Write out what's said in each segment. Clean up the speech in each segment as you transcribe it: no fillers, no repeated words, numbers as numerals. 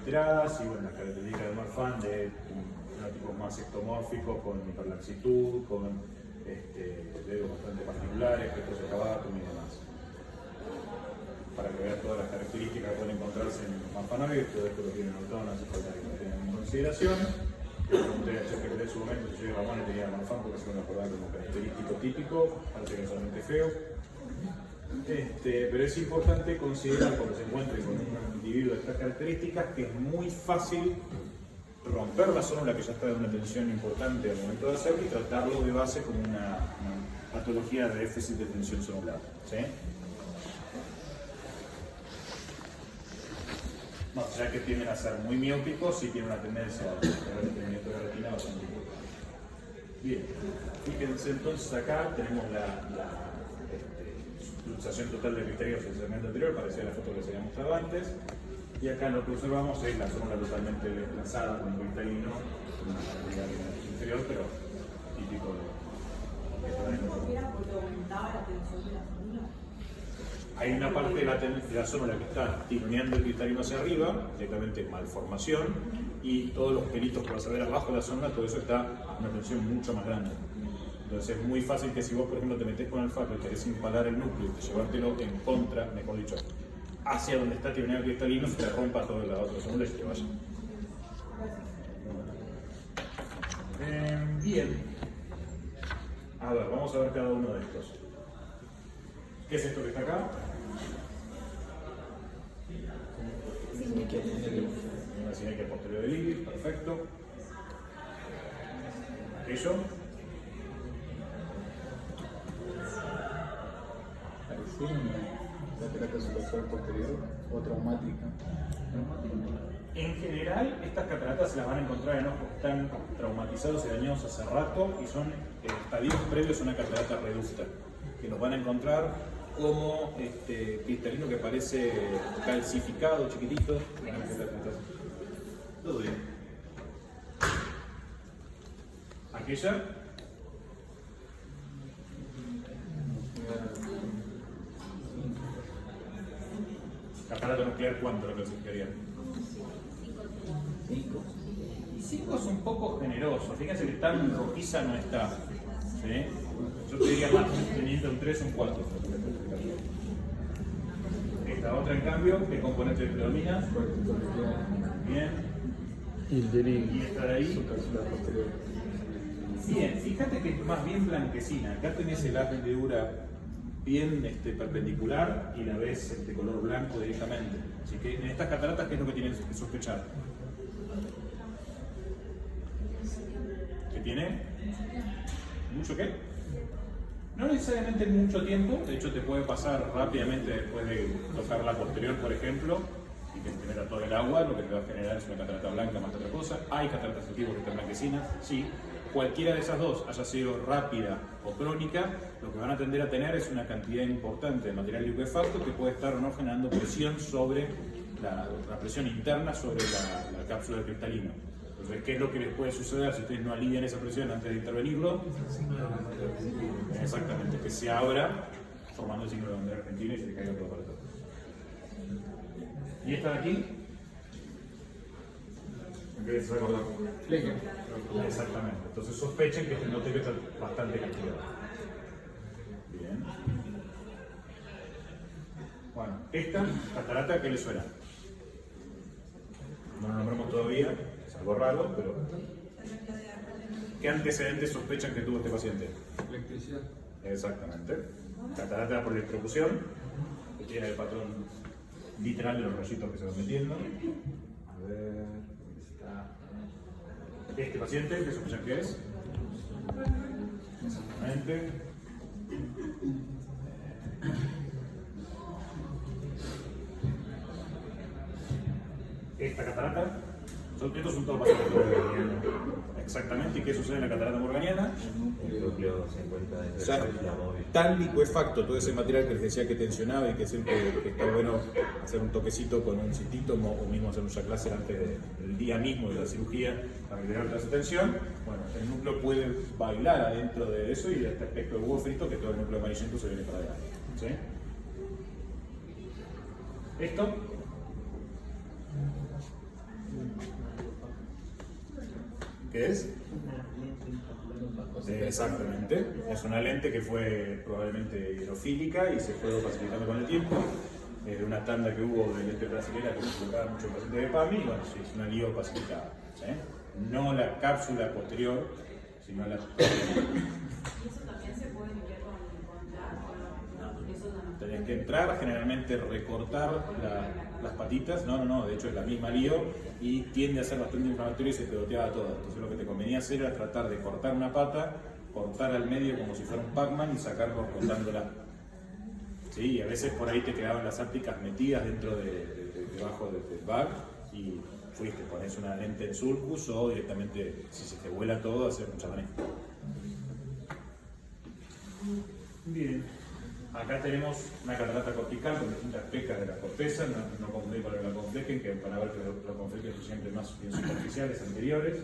alteradas, y bueno, las características del Marfan de un tipo más ectomórfico, con hiperlaxitud, con dedos bastante particulares, gestos de cabatum y demás. Para que vean todas las características que pueden encontrarse en los Marfanoides, todo esto lo tienen anotado, no hace falta que lo tengan en consideración. Le pregunté a ChatGPT en su momento si yo Ramón tenía Marfan porque se me acordaba como característico típico, parece que es solamente feo. Pero es importante considerar cuando se encuentre con un individuo de estas características que es muy fácil romper la zona que ya está de una tensión importante al momento de hacerlo y tratarlo de base como una patología de déficit de tensión celular. ¿Sí? No, ya que tienden a ser muy miópicos, sí tienen una tendencia a tener detenimiento de retina bastante importante. Bien, fíjense entonces acá tenemos la luxación total del cristalino del segmento anterior, parecía la foto que se había mostrado antes. Y acá lo que observamos es la zona totalmente desplazada con el cristalino, una inferior, pero típico de ¿Era porque aumentaba la tensión de la célula? Hay una parte de la zona que está tironeando el cristalino hacia arriba, directamente malformación, y todos los pelitos que vas a ver abajo de la zona, todo eso está a una tensión mucho más grande. Entonces es muy fácil que si vos, por ejemplo, te metés con el faco y querés impalar el núcleo y llevártelo en contra, mejor dicho, hacia donde está tironeado el cristalino, se te rompa toda la otra zona y se te vaya. Bien. A ver, vamos a ver cada uno de estos. ¿Qué es esto que está acá? Una sinequia posterior del iris, perfecto. ¿Aquello? Parecía una catarata superficial posterior o traumática. En general, estas cataratas se las van a encontrar en ojos que están traumatizados y dañados hace rato y son estadios previos a una catarata reducta, que los van a encontrar como cristalino que parece calcificado, chiquitito. Todo bien. Aquella. Catarata nuclear, ¿cuánto lo clasificarían? 5 es un poco generoso. Fíjense que tan rojiza no está. ¿Sí? Yo te diría más, teniendo un 3 o un 4. Esta otra, en cambio, ¿qué componente predomina? Bien. Y esta de ahí. Bien, fíjate que es más bien blanquecina. Acá tenés el haz de hendidura bien perpendicular y la ves color blanco directamente. Así que en estas cataratas, ¿qué es lo que tienes que sospechar? ¿Qué tiene? ¿Mucho qué? No necesariamente mucho tiempo, de hecho te puede pasar rápidamente después de tocar la posterior, por ejemplo, y que genera todo el agua, lo que te va a generar es una catarata blanca más que otra cosa. Hay cataratas antiguas que están blanquecinas, sí. Cualquiera de esas dos, haya sido rápida o crónica, lo que van a tender a tener es una cantidad importante de material liquefacto que puede estar o no generando presión sobre la presión interna sobre la cápsula del cristalino. Entonces, ¿qué es lo que les puede suceder si ustedes no alivian esa presión antes de intervenirlo? Exactamente, que se abra formando el signo de bandera argentina y se le caiga todo para atrás. ¿Y esta de aquí? ¿Qué se recordó? Fleque. Exactamente, entonces sospechen que este endotelium está bastante castigado. Bien. Bueno, esta catarata, ¿qué le suena? No lo nombramos todavía, es algo raro, pero... ¿Qué antecedentes sospechan que tuvo este paciente? Electricidad. Exactamente. Catarata por electrocución, que tiene el patrón literal de los rayitos que se van metiendo. A ver, ¿dónde está? Este paciente, ¿qué sospechan que es? Exactamente. Esta catarata, estos son todos pacientes morganianos. Exactamente, ¿y qué sucede en la catarata morganiana? El núcleo se encuentra dentro O sea, de la móvil. tan licuefacto todo ese material que les decía que tensionaba y que es el que está bueno hacer un toquecito con un citítomo o mismo hacer un shock láser antes del día mismo de la cirugía para crear toda esa tensión. Bueno, el núcleo puede bailar adentro de eso y de este aspecto de huevo frito que todo el núcleo amarillento se viene para adelante. ¿Sí? ¿Esto? ¿Qué es? Exactamente. Es una lente que fue probablemente hidrofílica y se fue facilitando con el tiempo. De una tanda que hubo de lente brasilera que se colocaba mucho paciente de PAMI, y bueno, sí, es una LIO facilitada. ¿Sí? No la cápsula posterior, sino la... ¿Y eso también se puede limpiar con TAC o no? Eso no. Tenés que entrar, generalmente recortar las patitas, no, de hecho es la misma lío y tiende a ser bastante inflamatorio y se pegoteaba todo. Entonces lo que te convenía hacer era tratar de cortar una pata, cortar al medio como si fuera un Pac-Man y sacarlo cortándola. Sí, y a veces por ahí te quedaban las ápticas metidas dentro debajo del bag y fuiste, pones una lente en sulcus o directamente, si se te vuela todo, hacer un chamané. Bien. Acá tenemos una catarata cortical con distintas pecas de la corteza, no confundir con el glaucomflecken, que para ver que los glaucomflecken son siempre más bien superficiales, anteriores.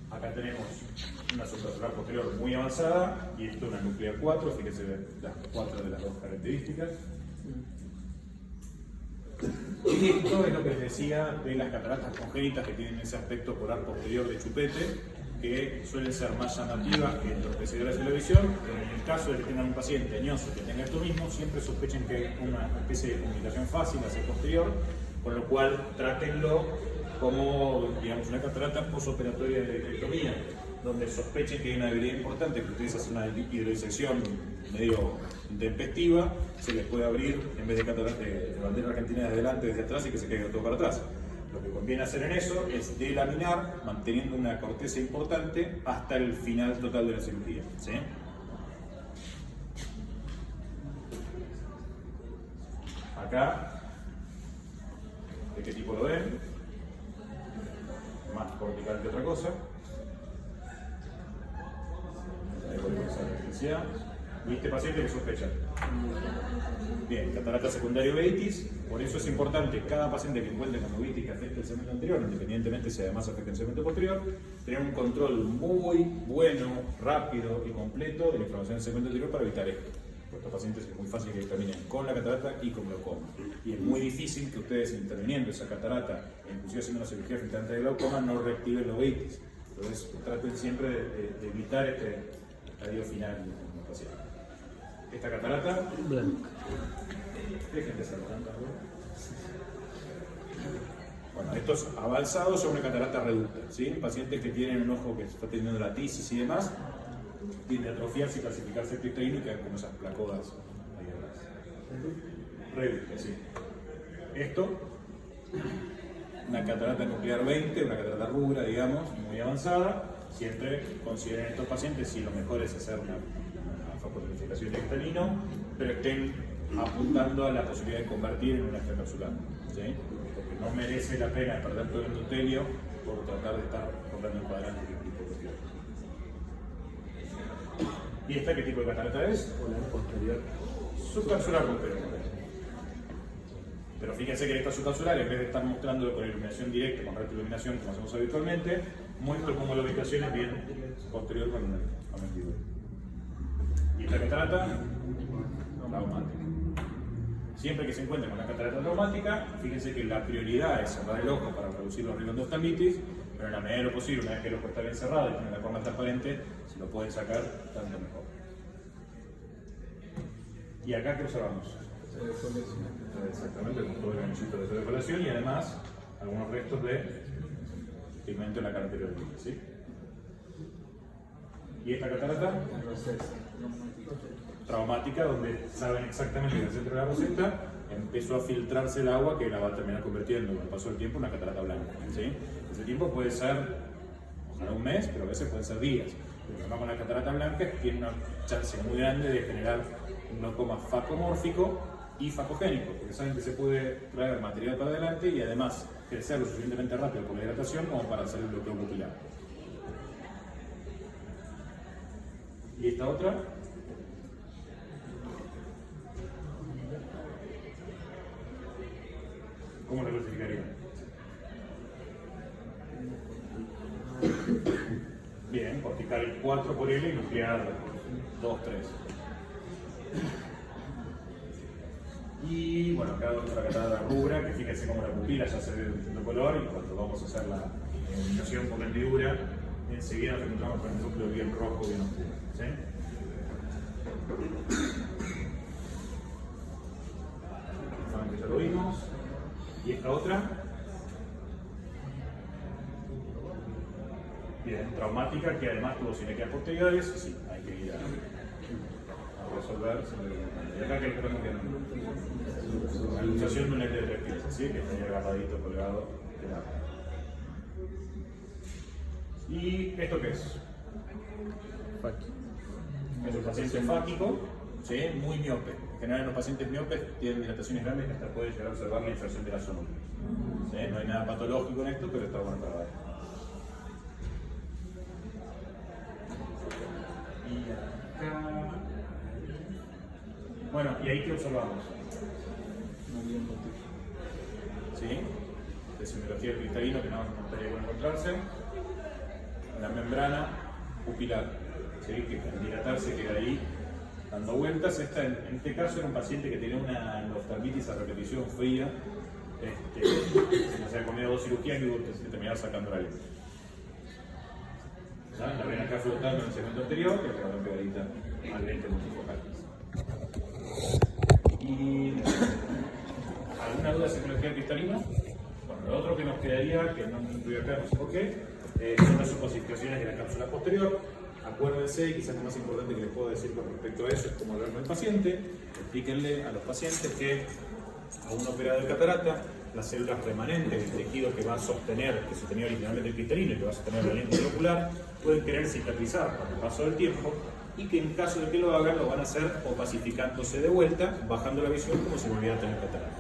Acá tenemos una subcapsular posterior muy avanzada y esto una nuclear 4, fíjense las 4 de las dos características. Y esto es lo que les decía de las cataratas congénitas que tienen ese aspecto polar posterior de chupete, que suelen ser más llamativas que entorpecedoras de la visión, pero en el caso de que tengan un paciente añoso que tenga esto mismo, siempre sospechen que hay una especie de comunicación fácil hacia el posterior, con lo cual trátenlo como, digamos, una catarata posoperatoria de vitrectomía, donde sospechen que hay una debilidad importante, que ustedes hacen una hidrodisección medio intempestiva, se les puede abrir, en vez de catarata de bandera argentina desde adelante, desde atrás y que se caiga todo para atrás. Lo que conviene hacer en eso es delaminar, manteniendo una corteza importante hasta el final total de la cirugía. ¿Sí? Acá, ¿de qué tipo lo ven? Más cortical que otra cosa. Ahí volvemos a la electricidad. ¿Y este paciente qué sospecha? Bien, catarata secundaria uveitis, por eso es importante cada paciente que encuentre con uveitis que afecte el segmento anterior, independientemente si además afecta el segmento posterior, tener un control muy bueno, rápido y completo de la inflamación del segmento anterior para evitar esto. Por estos pacientes es muy fácil que caminen con la catarata y con glaucoma. Y es muy difícil que ustedes interviniendo esa catarata, inclusive haciendo una cirugía filtrante de glaucoma, no reactiven la uveitis. Entonces traten siempre de evitar este estadio final en los pacientes. Esta catarata blanca. Dejen de ser blancas, ¿no? Bueno, estos avanzados son una catarata reducta, ¿sí? Pacientes que tienen un ojo que está teniendo la tisis y demás, tienden a atrofiarse y calcificarse el cristalino y quedan como esas placodas ahí atrás. Reducta, sí. Esto, una catarata nuclear 20, una catarata rubra, digamos, muy avanzada. Siempre consideren estos pacientes si lo mejor es hacer una facotonificación de cristalino, pero estén apuntando a la posibilidad de convertir en una extracapsular, ¿sí? Porque no merece la pena perder todo el endotelio por tratar de estar comprando encuadrantes de tipo posterior. ¿Y esta qué tipo de catarata es? Polar posterior. Subcapsular posterior. Pero fíjense que esta subcapsular, en vez de estar mostrándolo con iluminación directa, con retroiluminación, como hacemos habitualmente, muestro cómo la ubicación es bien posterior con la mentidura. ¿Y esta catarata? Traumática. Siempre que se encuentre con una catarata traumática, fíjense que la prioridad es cerrar el ojo para reducir los riesgos de endostamitis, pero en la medida de lo posible, una vez que el ojo está bien cerrado y tiene la forma transparente, si lo pueden sacar, tanto mejor. ¿Y acá qué observamos? Exactamente, con todo el anchito de sobrecolación y además algunos restos de pigmento en la cara anterior, ¿sí? ¿Y esta catarata? Traumática, donde saben exactamente que en el centro de la roseta empezó a filtrarse el agua que la va a terminar convirtiendo con el paso del tiempo en una catarata blanca, ¿sí? Ese tiempo puede ser, ojalá un mes, pero a veces pueden ser días. El problema con la catarata blanca tiene una chance muy grande de generar un glaucoma facomórfico y facogénico, porque saben que se puede traer material para adelante y además crecer lo suficientemente rápido por la hidratación como para hacer el bloqueo pupilar. ¿Y esta otra? ¿Cómo la clasificaría? Bien, cortical 4 por L y nuclear 2, 3. Y bueno, acá otra catarata rubra, que fíjense cómo la pupila ya se ve de distinto color y cuando vamos a hacer la iluminación por hendidura, enseguida nos encontramos con el núcleo bien rojo, bien oscuro. ¿Sí? Saben que ya lo vimos. Y esta otra. Bien, traumática, que además tuvo simetrías posteriores, sí, hay que ir a resolver. Y acá que esperamos que no. La ilustración de un lente de 3 piezas, ¿sí? Que está ahí agarradito, colgado de la. ¿Y esto qué es? Es un paciente fáquico, ¿sí? Muy miope. En general, los pacientes miopes tienen dilataciones grandes que hasta pueden llegar a observar la inserción de la zona. ¿Sí? No hay nada patológico en esto, pero está bueno para ver. Y acá. Bueno, ¿y ahí qué observamos? ¿Sí? De simulografía cristalino que no estaría bueno encontrarse. La membrana pupilar, ¿sí? Que al dilatarse queda ahí dando vueltas. Esta, en este caso era un paciente que tenía una endoftalmitis a repetición fría, se había comido 2 cirugías y se terminaba sacando la lente. La ven acá flotando en el segmento anterior, que le quedó pegadita al lente multifocal. ¿Y alguna duda de simulografía cristalina? Bueno, lo otro que nos quedaría, que no incluyo acá, no sé por qué, son las oposificaciones de la cápsula posterior. Acuérdense, y quizás lo más importante que les puedo decir con respecto a eso es cómo hablar con el paciente. Explíquenle a los pacientes que a un operado de catarata, las células remanentes del tejido que va a sostener, que sostenía originalmente el cristalino y que va a sostener la lente ocular, pueden querer cicatrizar con el paso del tiempo y que en caso de que lo hagan, lo van a hacer opacificándose de vuelta, bajando la visión como si volviera a tener catarata.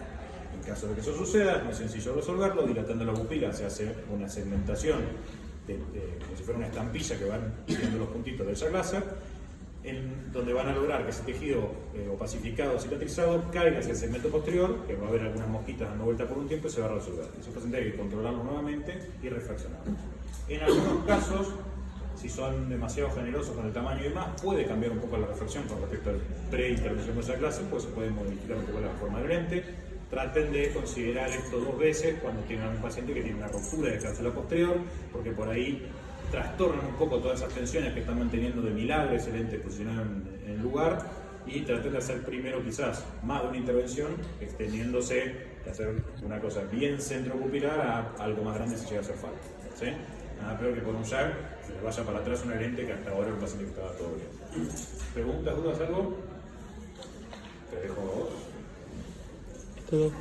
En caso de que eso suceda, es muy sencillo resolverlo, dilatando la pupila, se hace una segmentación como si fuera una estampilla que van siguiendo los puntitos del Jack Laser, en donde van a lograr que ese tejido opacificado o cicatrizado caiga hacia el segmento posterior, que va a haber algunas mosquitas dando vuelta por un tiempo y se va a resolver. Esos pacientes hay que controlarlos nuevamente y refraccionarlos. En algunos casos, si son demasiado generosos con el tamaño y demás, puede cambiar un poco la refracción con respecto al pre-intervención de Jack Laser, pues se puede modificar un poco la forma del lente. Traten de considerar esto 2 veces cuando tengan un paciente que tiene una ruptura de cápsula posterior, porque por ahí trastornan un poco todas esas tensiones que están manteniendo de milagro ese lente posicionado en el lugar, y traten de hacer primero quizás más de una intervención, extendiéndose de hacer una cosa bien centropupilar a algo más grande si llega a hacer falta. ¿Sí? Nada peor que por un Jack se le vaya para atrás una lente que hasta ahora el paciente que estaba todo bien. ¿Preguntas, dudas, algo? Te dejo a vos. Todo.